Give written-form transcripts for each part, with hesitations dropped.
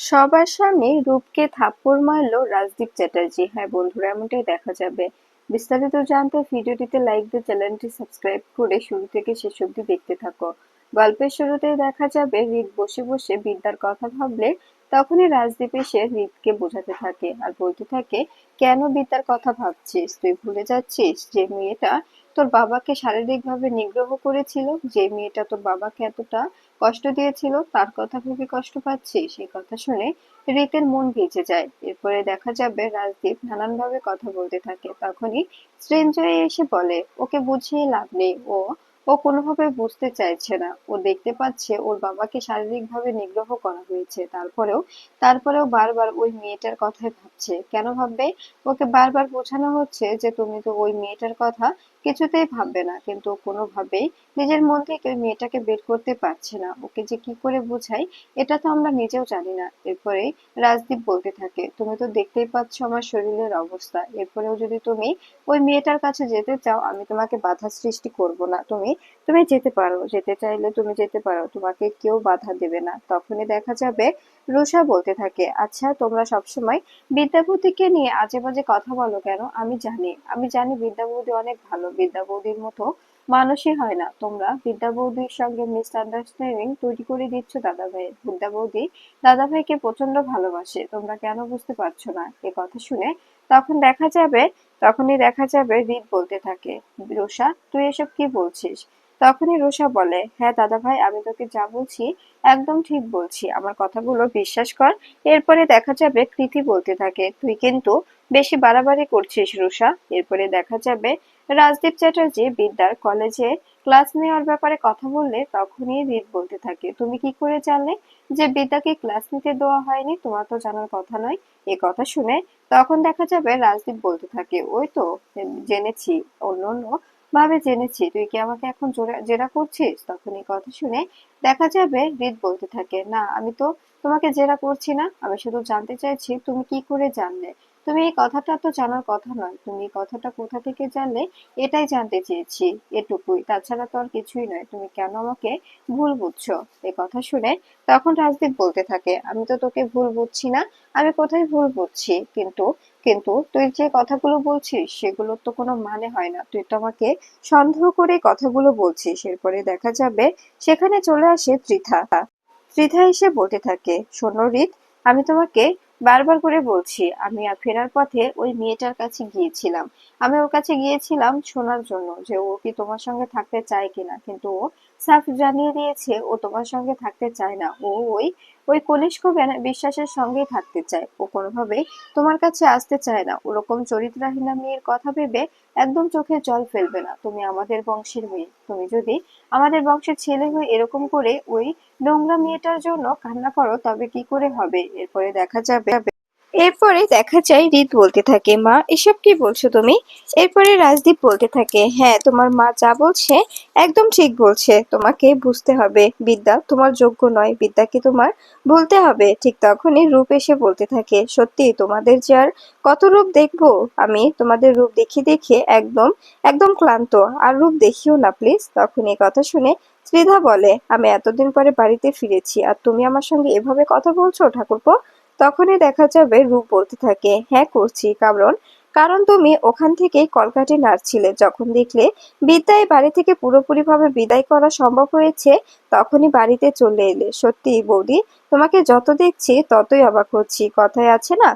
সবার সামনে রূপকে থাপ্পড় মারল রাজদীপ চ্যাটার্জি। হ্যাঁ বন্ধুরা, এমনটাই দেখা যাবে। বিস্তারিত জানতে ভিডিওটিতে লাইক দিয়ে চ্যানেলটি সাবস্ক্রাইব করে শুরু থেকে শেষ অবধি দেখতে থাকো। গল্পের শুরুতেই দেখা যাবে রিত বসে বসে বিদ্যার কথা ভাবলে তখনই রাজদীপ এসে রিতকে বোঝাতে থাকে আর বলতে থাকে, কেন বিদ্যার কথা ভাবছিস? তুই ভুলে যাচ্ছিস যে মেয়েটা তোর বাবাকে শারীরিকভাবে নিগ্রহ করেছিল, যে মেয়েটা তোর বাবাকে এতটা কষ্ট দিয়েছিল, তার কথা ভেবে কষ্ট পাচ্ছিস? এই কথা শুনে রিতের মন ভিজে যায়। এরপরে দেখা যাবে রাজদীপ নানান ভাবে কথা বলতে থাকে। তখনই সৃঞ্জয় এসে বলে, ওকে বুঝিয়ে লাভ নেই, ও ও কোনোভাবে বুঝতে চাইছে না। ও দেখতে পাচ্ছে ওর বাবাকে শারীরিক ভাবে নিগ্রহ করা হয়েছে, তারপরেও বারবার ওই মেয়েটার কথাই ভাবছে। কেন ভাববে? ওকে বারবার বোঝানো হচ্ছে যে তুমি তো ওই মেয়েটার কথা কিছুতেই ভাববে না, কিন্তু ও কোনোভাবেই নিজের মন থেকে ওই মেয়েটাকে বের করতে পারছে না। ওকে যে কি করে বোঝাই এটা তো আমরা নিজেও জানি না। এরপরে রাজদীপ বলতে থাকে, তুমি তো দেখতেই পাচ্ছ আমার শরীরের অবস্থা, এরপরেও যদি তুমি ওই মেয়েটার কাছে যেতে চাও আমি তোমাকে বাধা সৃষ্টি করব না। তুমি তুমি যেতে পারো, যেতে চাইলে তুমি যেতে পারো, তোমাকে কেউ বাধা দেবে না। তখনই দেখা যাবে রুষা বলতে থাকে, আচ্ছা তোমরা সবসময় বিদ্যাপতিকে নিয়ে আজে বাজে কথা বলো কেন? আমি জানি বিদ্যা বৌদি অনেক ভালো, বিদ্যা বৌদির মতো মানুষই হয় না। তোমরা বিদ্যা বৌদির সঙ্গে মিসআন্ডারস্ট্যান্ডিং তৈরি করে দিচ্ছ দাদা ভাইয়ের। বিদ্যা বৌদি দাদা ভাইকে প্রচন্ড ভালোবাসে, তোমরা কেন বুঝতে পারছো না? এ কথা শুনে তখন দেখা যাবে তখনই দেখা যাবে রিত বলতে থাকে, রুষা তুই এসব কি বলছিস? তখনই রুষা বলে, হ্যাঁ দাদা ভাই, আমি তোকে যা বলছি একদম ঠিক বলছি, আমার কথাগুলো বিশ্বাস কর। এরপরে দেখা যাবে কৃতি বলতে থাকে, তুই কিন্তু বেশি বাড়াবাড়ি করছিস রুষা। এরপরে দেখা যাবে রাজদীপ চ্যাটার্জি বিদ্যার কলেজে ক্লাস নেওয়ার ব্যাপারে কথা বললে তখনই রিত বলতে থাকে, তুমি কি করে জানলে যে বিদ্যাকে ক্লাস নিতে দেওয়া হয়নি? তোমার তো জানার কথা নয়। এ কথা শুনে তখন দেখা যাবে রাজদীপ বলতে থাকে, ওই তো জেনেছি, অন্য অন্য ভাবে জেনেছি, তুই কি আমাকে এখন জেরা করছিস? তখন এই কথা শুনে দেখা যাবে রিত বলতে থাকে, না আমি তো তোমাকে জেরা করছি না, আমি শুধু জানতে চাইছি তুমি কি করে জানলে। তুমি এই কথাটা তো জানার কথা নয়, তুমি এই কথাটা কোথা থেকে জানলে এটাই জানতে চেয়েছি, এটুকুই, তাছাড়া তো আর কিছুই নয়। তুমি কেন আমাকে ভুল বুঝছো? এই কথা শুনে তখন রাজদীপ বলতে থাকে, আমি তো তোকে ভুল বুঝছি না। আমি কোথায় ভুল বুঝছি? কিন্তু কিন্তু তুই যে কথাগুলো বলছিস সেগুলোর তো কোনো মানে হয় না, তুই তো আমাকে সন্দেহ করে কথাগুলো বলছিস। এরপরে দেখা যাবে সেখানে চলে আসে ত্রিধা। ত্রিধা এসে বলতে থাকে, শোনো রিত, আমি তোমাকে বারবার করে বলছি, আমি ফেরার পথে ওই মেয়েটার কাছে গিয়েছিলাম। আমি ওর কাছে গিয়েছিলাম শোনার জন্য যে ও কি তোমার সঙ্গে থাকতে চায় কিনা, কিন্তু ও সাফ জানিয়ে দিয়েছে ও তোমার সঙ্গে থাকতে চায় না। ও ওই ওই কনিষ্ক বিশ্বাসের সঙ্গেই থাকতে চায়, ও কোনোভাবেই তোমার কাছে আসতে চায় না। ওরকম চরিত্রহীনা মেয়ের কথা ভেবে একদম চোখে জল ফেলবে না। তুমি আমাদের বংশের মেয়ে, তুমি যদি আমাদের বংশের ছেলে হয়ে এরকম করে ওই নোংরা মেয়েটার জন্য কান্না করো তবে কি করে হবে? এরপরে দেখা যায় রিত বলতে থাকে, মা এসব কি বলছো তুমি? এরপরে রাজদীপ বলতে থাকে, হ্যাঁ তোমার মা যা বলছে একদম ঠিক বলছে, তোমাকে বুঝতে হবে বিদ্যা তোমার যোগ্য নয়, বিদ্যাকে তোমার বলতে হবে। ঠিক তখনই রূপ এসে বলতে থাকে, সত্যি তোমাদের যে আর কত রূপ দেখবো? আমি তোমাদের রূপ দেখে দেখে একদম একদম ক্লান্ত, আর রূপ দেখিও না প্লিজ। তখন এই কথা শুনে ত্রিধা বলে, আমি এতদিন পরে বাড়িতে ফিরেছি আর তুমি আমার সঙ্গে এভাবে কথা বলছো ঠাকুরপো? তখনই দেখা যাবে রূপ বলতে থাকে, হ্যাঁ করছি, কারণ কারণ তুমি ওখান থেকেই কলকাঠি নাড়ছিলে, যখন দেখলে বিদ্যায় বাড়ি থেকে পুরোপুরি ভাবে বিদায় করা সম্ভব হয়েছে তখনই বাড়িতে চলে এলে। সত্যি বৌদি, তোমাকে যত দেখছি ততই অবাক হচ্ছি। কথায় আছে না,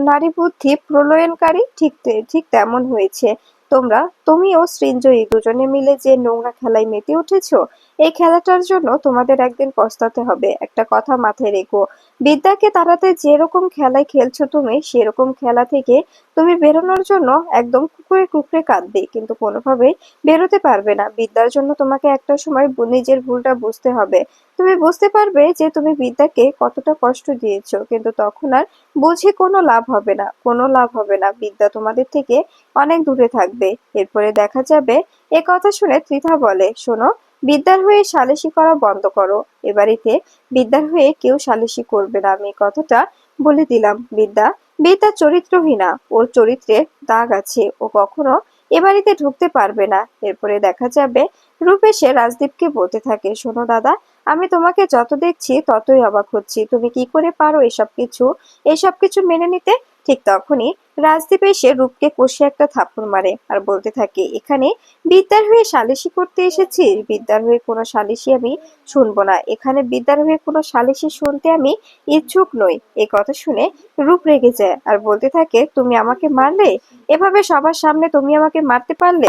নারী বুদ্ধি প্রলয়নকারী, ঠিক তেমন হয়েছে। তুমি ও সৃঞ্জয়ী দুজনে মিলে যে নোংরা খেলায় মেতে উঠেছো, এই খেলাটার জন্য তোমাদের একদিন পস্তাতে হবে। একটা কথা মাথায় রেখো, বিদ্যাকে তাড়াতে যেরকম খেলায় খেলছো তুমি, সেরকম খেলা থেকে তুমি বেরোনোর জন্য একদম কুকড়ে কুকড়ে কাঁদবে, কিন্তু কোনোভাবেই বেরোতে পারবে না। বিদ্যার জন্য তোমাকে একটা সময় নিজের ভুলটা বুঝতে হবে। তুমি বুঝতে পারবে যে তুমি বিদ্যাকে কতটা কষ্ট দিয়েছো, কিন্তু তখন আর বুঝে কোনো লাভ হবে না, কোনো লাভ হবে না। বিদ্যা তোমাদের থেকে অনেক দূরে থাকবে। এরপরে দেখা যাবে এ কথা শুনে ত্রিধা বলে, শোনো, বিদ্যার হয়ে সালিশি করা বন্ধ করো। এ বাড়িতে বিদ্যার হয়ে কেউ সালিশি করবে না, আমি কথাটা বলে দিলাম। বিদ্যা বিদ্যা চরিত্রহীনা, ওর চরিত্রে দাগ আছে, ও কখনো এ বাড়িতে ঢুকতে পারবে না। এরপরে দেখা যাবে রূপ এসে রাজদীপকে বলতে থাকে, শোনো দাদা, আমি তোমাকে যত দেখছি ততই অবাক হচ্ছি, তুমি কি করে পারো এসব কিছু মেনে নিতে। ঠিক তখনই রাজদীপ এসে রূপকে কষে একটা থাপ্পড় মারে আর বলতে থাকে, এখানে বিদ্যার হয়ে সালিশি করতে এসেছি? বিদ্যার হয়ে কোনো সালিশি আমি শুনবো না, এখানে বিদ্যার হয়ে কোনো সালিশি শুনতে আমি ইচ্ছুক নই। এই কথা শুনে রূপ রেগে যায় আর বলতে থাকে, তুমি আমাকে মারলে? এভাবে সবার সামনে তুমি আমাকে মারতে পারলে?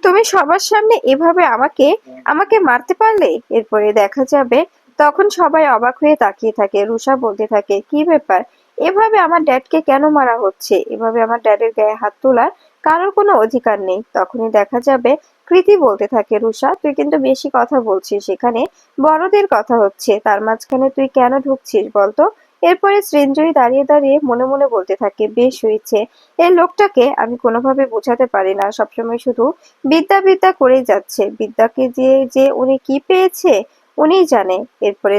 তুমি সবার সামনে এভাবে আমাকে আমাকে মারতে পারলে? এরপরে দেখা যাবে তখন সবাই অবাক হয়ে তাকিয়ে থাকে। রুষা বলতে থাকে, কি ব্যাপার, এভাবে আমার ড্যাডকে কেন মারা হচ্ছে? এভাবে আমার ড্যাডের গায়ে হাত তোলার কারোর কোনো অধিকার নেই। তখনই দেখা যাবে কৃতি বলতে থাকে, রুষা, তুই কিন্তু বেশি কথা বলছিস, এখানে বড়দের কথা হচ্ছে, তার মাঝখানে তুই কেন ঢুকছিস বলতো? এরপরে সৃঞ্জয়ী দাঁড়িয়ে দাঁড়িয়ে মনে মনে বলতে থাকে, বেশ হয়েছে, এই লোকটাকে আমি কোনোভাবে বোঝাতে পারি না, সবসময় শুধু বিদ্যা বিদ্যা করেই যাচ্ছে, বিদ্যাকে যে যে উনি কি পেয়েছে উনিই জানে। এরপরে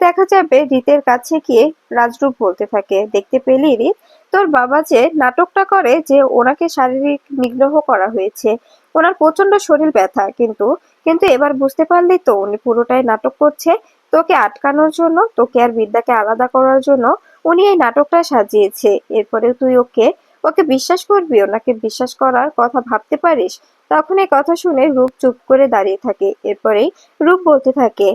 দেখা যাবে রীতের কাছে গিয়ে রাজরূপ বলতে থাকে, দেখতে পেলি রীত, তোর বাবা যে নাটকটা করে যে ওনাকে শারীরিক নিগ্রহ করা হয়েছে, ওনার প্রচন্ড শরীর ব্যথা, কিন্তু কিন্তু এবার বুঝতে পারলি তো উনি পুরোটাই নাটক করছে, তোকে আটকানোর জন্য, তোকে আর বিদ্যাকে আলাদা করার জন্য উনি এই নাটকটা সাজিয়েছে। এরপরে তুই ওকে ওকে বিশ্বাস করবি? ওনাকে বিশ্বাস করার কথা ভাবতে পারিস? তখন এই কথা শুনে রূপ চুপ করে দাঁড়িয়ে থাকে। এরপরেই রূপ বলতে থাকে,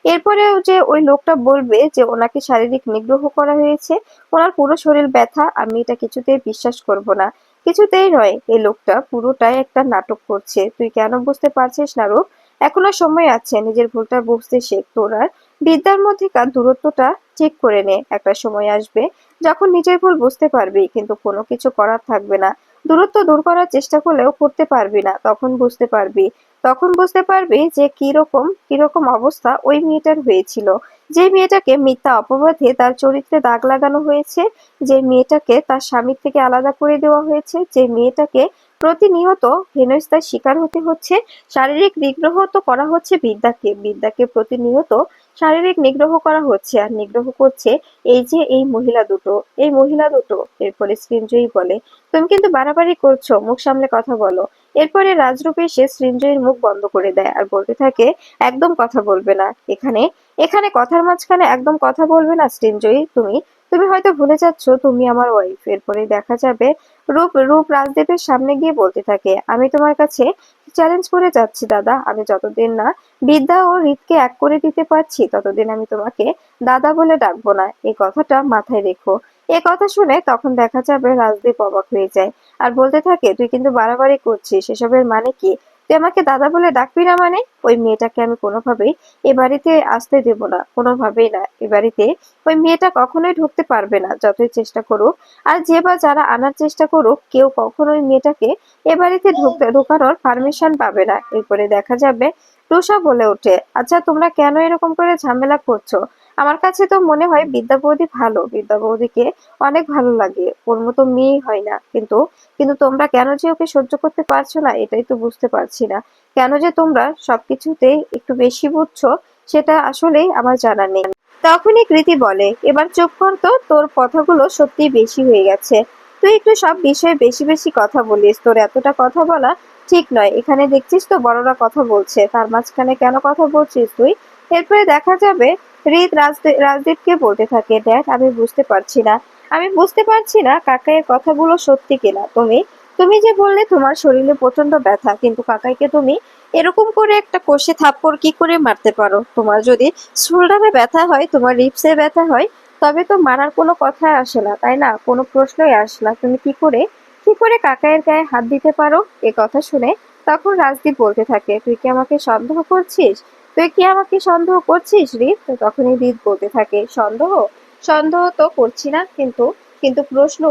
এরপরেও যে ওই লোকটা বলবে যে ওনাকে শারীরিক নিগ্রহ করা হয়েছে, ওনার পুরো শরীর ব্যথা, আমি এটা কিছুতেই বিশ্বাস করব না, কিছুতেই নয়। এই লোকটা পুরোটাই একটা নাটক করছে। তুই কেন বুঝতে পারছিস না রূপ? এখনো সময় আছে, নিজের ভুলটা বুঝতে শেখ। তোর আর বিদ্যার মধ্যেকার দূরত্বটা ঠিক করে নে। একটা সময় আসবে যখন নিজের ভুল বুঝতে পারবি, কিন্তু কোনো কিছু করার থাকবে না। দূরত্ব দূর করার চেষ্টা করলেও করতে পারবি না। তখন বুঝতে পারবি যে কিরকম কিরকম অবস্থা ওই মেয়েটার হয়েছিল, যে মেয়েটাকে মিথ্যা অপবাদে তার চরিত্রে দাগ লাগানো হয়েছে, যে মেয়েটাকে তার স্বামীর থেকে আলাদা করে দেওয়া হয়েছে, যে মেয়েটাকে প্রতিনিয়ত হেনস্থার শিকার হতে হচ্ছে। শারীরিক নিগ্রহ তো করা হচ্ছে বিদ্যাকে, বিদ্যাকে প্রতিনিয়ত শারীরিক নিগ্রহ করা হচ্ছে, আর নিগ্রহ করছে এই মহিলা দুটো। এরপরে সৃঞ্জয়ী বলে, তুমি কিন্তু বাড়াবাড়ি করছো, মুখ সামলে কথা বলো। এরপরে রাজরূপ এসে সৃঞ্জয়ীর মুখ বন্ধ করে দেয় আর বলতে থাকে, একদম কথা বলবে না, এখানে এখানে কথার মাঝখানে একদম কথা বলবে না সৃঞ্জয়ী। তুমি তুমি হয়তো ভুলে যাচ্ছ তুমি আমার ওয়াইফ। এরপরে দেখা যাবে রূপ রূপ রাজদেবের সামনে গিয়ে বলতে থাকে, আমি তোমার কাছে চ্যালেঞ্জ করে যাচ্ছি দাদা, আমি যতদিন না বিদ্যা ও রিতকে এক করে দিতে পারছি ততদিন আমি তোমাকে দাদা বলে ডাকবো না, এই কথাটা মাথায় রেখো। এ কথা শুনে তখন দেখা যাবে রাজদীপ অবাক হয়ে যায় আর বলতে থাকে, তুই কিন্তু বাড়াবাড়ি করছিস, এসবের মানে কি? তুই আমাকে দাদা বলে ডাকবি না মানে? ওই মেয়েটাকে আমি কোনোভাবেই এ বাড়িতে আসতে দেব না, কোনোভাবেই না। এ বাড়িতে ওই মেয়েটা কখনোই ঢুকতে পারবে না, যতই চেষ্টা করুক। আর যে বা যারা আনার চেষ্টা করুক, কেউ কখনোই মেয়েটাকে এ বাড়িতে ঢোকানোর পারমিশন পাবে না। এরপরে দেখা যাবে রুষা বলে ওঠে, আচ্ছা তোমরা কেন এরকম করে ঝামেলা করছো? আমার কাছে তো মনে হয় বিদ্যা বৌদি ভালো, বিদ্যা বৌদিকে অনেক ভালো লাগে, ওর মতো মেয়ে হয় না, কিন্তু কিন্তু তোমরা কেন যে ওকে সহ্য করতে পারছো না এটাই তো বুঝতে পারছি না। কেন যে তোমরা সবকিছুতে একটু বেশি বুঝছো সেটা আসলেই আমার জানা নেই। তখনই কৃতি বলে, এবার চুপ কর তো, তোর কথাগুলো সত্যিই বেশি হয়ে গেছে। তুই একটু সব বিষয়ে বেশি বেশি কথা বলিস, তোর এতটা কথা বলা ঠিক নয়। এখানে দেখছিস তো বড়রা কথা বলছে, তার মাঝখানে কেন কথা বলছিস তুই? এরপরে দেখা যাবে হৃদ রাজদীপকে বলতে থাকে, ড্যাড, আমি বুঝতে পারছি না কাকাইয়ের কথাগুলো সত্যি কিনা। তুমি তুমি যে বললে তোমার শরীরে প্রচন্ড ব্যথা, কিন্তু কাকাইকে তুমি এরকম করে একটা কষে থাপ্পড় কি করে মারতে পারো? তোমার যদি শোল্ডারে ব্যথা হয়, তোমার রিপসে ব্যথা হয়, তবে তো মারার কোনো কথাই আসে না, তাই না? কোনো প্রশ্নই আসে না, তুমি কি করে কাকাইয়ের গায়ে হাত দিতে পারো? এ কথা শুনে তখন রাজদীপ বলতে থাকে, তুই কি আমাকে সন্দেহ করছিস হৃদ? তো তখনই হৃদ বলতে থাকে, সন্দেহ সন্দেহ তো করছি না, কিন্তু কিন্তু প্রশ্ন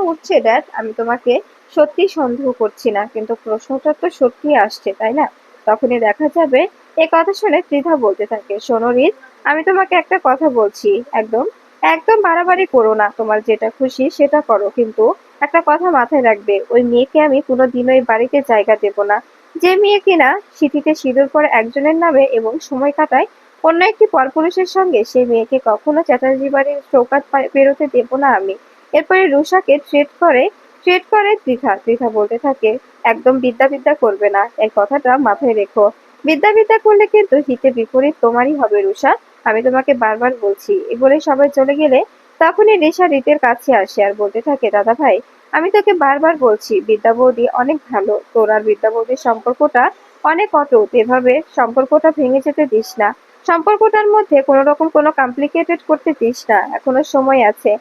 উঠছে ড্যাড, আমি তোমাকে সত্যি সন্দেহ করছি না, কিন্তু প্রশ্নটা তো সত্যি আসছে, তাই না? তখনই দেখা যাবে এ কথা শুনে ত্রিধা বলতে থাকে, শোনো রিত, আমি তোমাকে একটা কথা বলছি, একদম একদম বাড়াবাড়ি করো না, তোমার যেটা খুশি সেটা করো, কিন্তু একটা কথা মাথায় রাখবে, ওই মেয়েকে আমি কোনোদিনও এই বাড়িতে জায়গা দেব না। যে মেয়ে কিনা সিঁথিতে সিঁদুর পরে একজনের নামে এবং সময় কাটায় অন্য একটি পরপুরুষের সঙ্গে, সেই মেয়েকে কখনো চ্যাটার্জি বাড়ির চৌকাঠ পেরোতে দেব না আমি। এরপরে রুষাকে থ্রেট করে ট্রেড করে ত্রিধা। ত্রিধা বলতে থাকে, একদম বিদ্যা বিদ্যা করবে না, এই কথাটা মাথায় রেখো। বিদ্যা বিদ্যা করলে কিন্তু হিতে বিপরীত তোমারই হবে রুষা। আমি তোমাকে বারবার বলছি। এ বলে সবাই চলে গেলে তখনই রিশা রিতের কাছে আসে আর বলতে থাকে, দাদা ভাই, আমি তোকে বারবার বলছি বিদ্যা বৌদি অনেক ভালো, তোর আর বিদ্যা বৌদির সম্পর্কটা অনেক অটুট, এভাবে সম্পর্কটা ভেঙে যেতে দিস না। সম্পর্কটার মধ্যে কোনো রকম কোনো কমপ্লিকেটেড করতে দিস না, এখনো সময় আছে।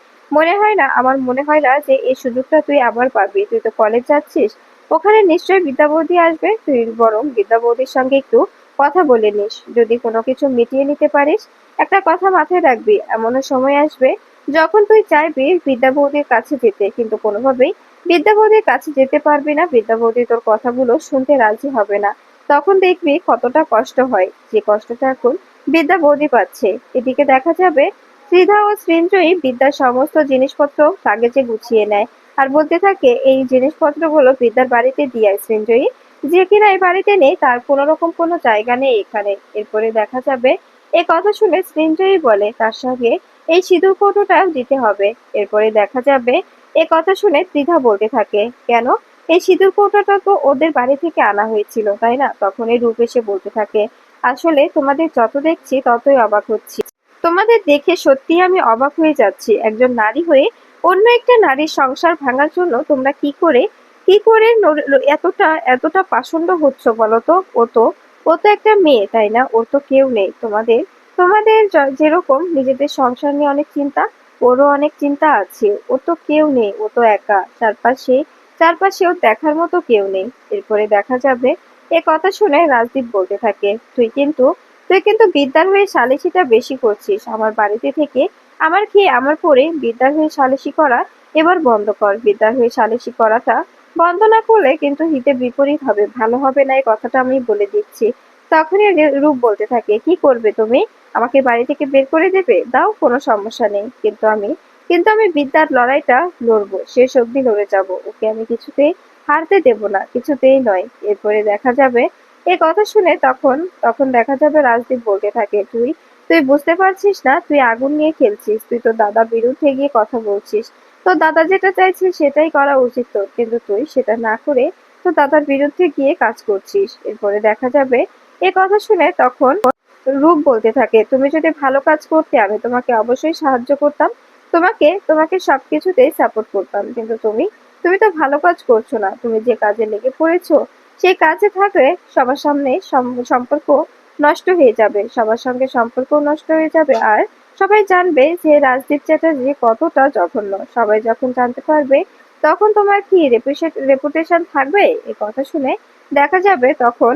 আমার মনে হয় না যে এই সুযোগটা তুই আবার পাবি। তুই তো কলেজ যাচ্ছিস, ওখানে নিশ্চয়ই বিদ্যা বৌদি আসবে, তুই বরং বিদ্যা বৌদির সঙ্গে একটু কথা বলে নিস, যদি কোনো কিছু মিটিয়ে নিতে পারিস। একটা কথা মাথায় রাখবি, এমনও সময় আসবে যখন তুই চাইবি বিদ্যা বৌদির কাছে যেতে, কিন্তু কোনোভাবেই বিদ্যা বৌদির কাছে যেতে পারবি না, বিদ্যা বৌদি তোর কথাগুলো শুনতে রাজি হবে না। তখন দেখবি কতটা কষ্ট হয়, যে কষ্টটা এখন বিদ্যা বৌদি পাচ্ছে। এদিকে দেখা যাবে ত্রিধা ও সৃঞ্জয়ী বিদ্যার সমস্ত জিনিসপত্র কাগজে গুছিয়ে নেয় আর বলতে থাকে, এই জিনিসপত্রগুলো বিদ্যার বাড়িতে দিয়ে আয় সৃঞ্জয়ী, যে কিনা এই বাড়িতে নেই, তার কোনো রকম কোনো জায়গা নেই এখানে। এরপরে দেখা যাবে এ কথা শুনে সৃঞ্জয়ী বলে, তার সঙ্গে এই সিঁদুর কৌটোটাও দিতে হবে। এরপরে দেখা যাবে এ কথা শুনে ত্রিধা বলতে থাকে, কেন? এই সিঁদুর কৌটোটা তো ওদের বাড়ি থেকে আনা হয়েছিল, তাই না? তখন এই রূপ এসে বলতে থাকে, আসলে তোমাদের যত দেখছি ততই অবাক হচ্ছি। তোমাদের দেখে সত্যিই আমি অবাক হয়ে যাচ্ছি। একজন নারী হয়ে অন্য একটা নারীর সংসার ভাঙার জন্য তোমরা কি করে এতটা এতটা পাষণ্ড হচ্ছ বলো তো? ও তো একটা মেয়ে, তাই না? ওর তো কেউ নেই। তোমাদের তোমাদের যেরকম নিজেদের সংসার নিয়ে অনেক চিন্তা, ওরও অনেক চিন্তা আছে। ওর তো কেউ নেই, ও তো একা। চারপাশে ওর দেখার মতো কেউ নেই। এরপরে দেখা যাবে এ কথা শুনে রাজদীপ বলতে থাকে, তুই কিন্তু বিদ্যার হয়ে সালিসিটা বেশি করছিস আমার বাড়িতে থেকে। আমার খেয়ে আমার পরে বিদ্যার হয়ে সালিসি করা এবার বন্ধ কর। বিদ্যার হয়ে সালিসি করাটা বন্ধ না করলে কিন্তু হিতে বিপরীত হবে, ভালো হবে না, এই কথাটা আমি বলে দিচ্ছি। তখনই রূপ বলতে থাকে, কি করবে তুমি? আমাকে বাড়ি থেকে বের করে দেবে? দাও, কোনো সমস্যা নেই, কিন্তু আমি বিদ্যার লড়াইটা লড়বো, শেষ অবধি লড়ে যাব। ওকে আমি কিছুতেই হারতে দেব না, কিছুতেই নয়। এরপরে দেখা যাবে এ কথা শুনে তখন তখন দেখা যাবে রাজদীপ বলতে থাকে, তুই তুই বুঝতে পারছিস না? তুই আগুন নিয়ে খেলছিস, তুই তোর দাদার বিরুদ্ধে গিয়ে কথা বলছিস। তোর দাদা যেটা চাইছে সেটাই করা উচিত তোর, কিন্তু তুই সেটা না করে তোর দাদার বিরুদ্ধে গিয়ে কাজ করছিস। এরপরে দেখা যাবে এ কথা শুনে তখন রূপ বলতে থাকে, তুমি যদি ভালো কাজ করতে আমি তোমাকে অবশ্যই সাহায্য করতাম, তোমাকে সবকিছুতেই সাপোর্ট করতাম, কিন্তু তুমি তো ভালো কাজ করছো না। তুমি যে কাজে লেগে পড়েছো সেই কাজে থাকলে সবার সামনে সম্পর্ক নষ্ট হয়ে যাবে, সবার সঙ্গে সম্পর্ক নষ্ট হয়ে যাবে, আর সবাই জানবে যে রাজদীপ চ্যাটার্জি কতটা জঘন্য। সবাই যখন জানতে পারবে তখন তোমার কি রেপুটেশন থাকবে? এই কথা শুনে দেখা যাবে তখন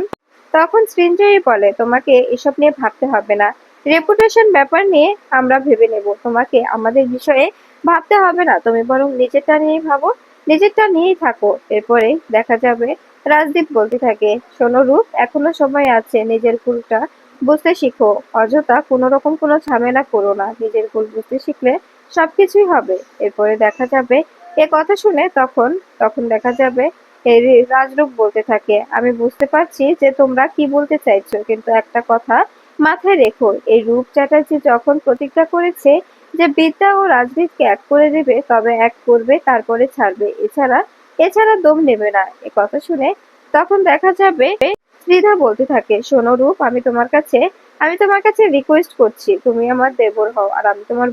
তখন সৃঞ্জয়ী বলে, তোমাকে এসব নিয়ে ভাবতে হবে না, রেপুটেশন ব্যাপার নিয়ে আমরা ভেবে নেব, তোমাকে আমাদের বিষয়ে ভাবতে হবে না, তুমি বরং নিজেরটা নিয়েই ভাবো, নিজেরটা নিয়েই থাকো। এরপরে দেখা যাবে রাজদীপ বলতে থাকে, শোনো রূপ, এখনো সময় আছে, নিজের ভুলটা বুঝতে শিখো, অযথা কোনো রকম কোনো ঝামেলা করো না, নিজের ভুল বুঝতে শিখলে সবকিছুই হবে। এরপরে দেখা যাবে এ কথা শুনে তখন তখন দেখা যাবে এই রাজরূপ বলতে থাকে, আমি বুঝতে পারছি যে তোমরা কি বলতে চাইছো, কিন্তু একটা কথা মাথায় রেখো, এই রূপ চ্যাটার্জি যখন প্রতিজ্ঞা করেছে যে বিদ্যা ও রাজদীপকে এক করে দেবে, তবে এক করবে, তারপরে ছাড়বে, এছাড়া দম নেবে না। এ কথা শুনে তখন দেখা যাবে ত্রিধা বলতে থাকে, শোনো রূপ, আমি তোমার কাছে রিকোয়েস্ট করছি, তুমি আমার দেবর হও আর আমি তোমার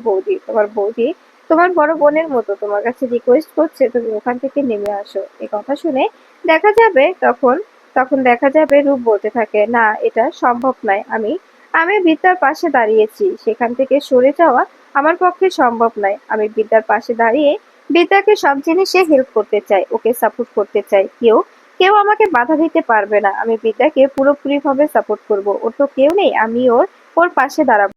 বৌদি তোমার বড় বোনের মতো, তোমার কাছে রিকোয়েস্ট করছে, তুমি ওখান থেকে নেমে আসো। এই কথা শুনে দেখা যাবে তখন তখন দেখা যাবে রূপ বলতে থাকে, না, এটা সম্ভব নয়। আমি বিদ্যার পাশে দাঁড়িয়েছি, সেখান থেকে সরে যাওয়া আমার পক্ষে সম্ভব নয়। আমি বিদ্যার পাশে দাঁড়িয়ে বিদ্যাকে সব জিনিসে হেল্প করতে চাই, ওকে সাপোর্ট করতে চাই। কেউ কেউ আমাকে বাধা দিতে পারবে না, আমি বিদ্যাকে পুরোপুরি ভাবে সাপোর্ট করব। ওর তো কেউ নেই, আমি ওর ওর পাশে দাঁড়াবো।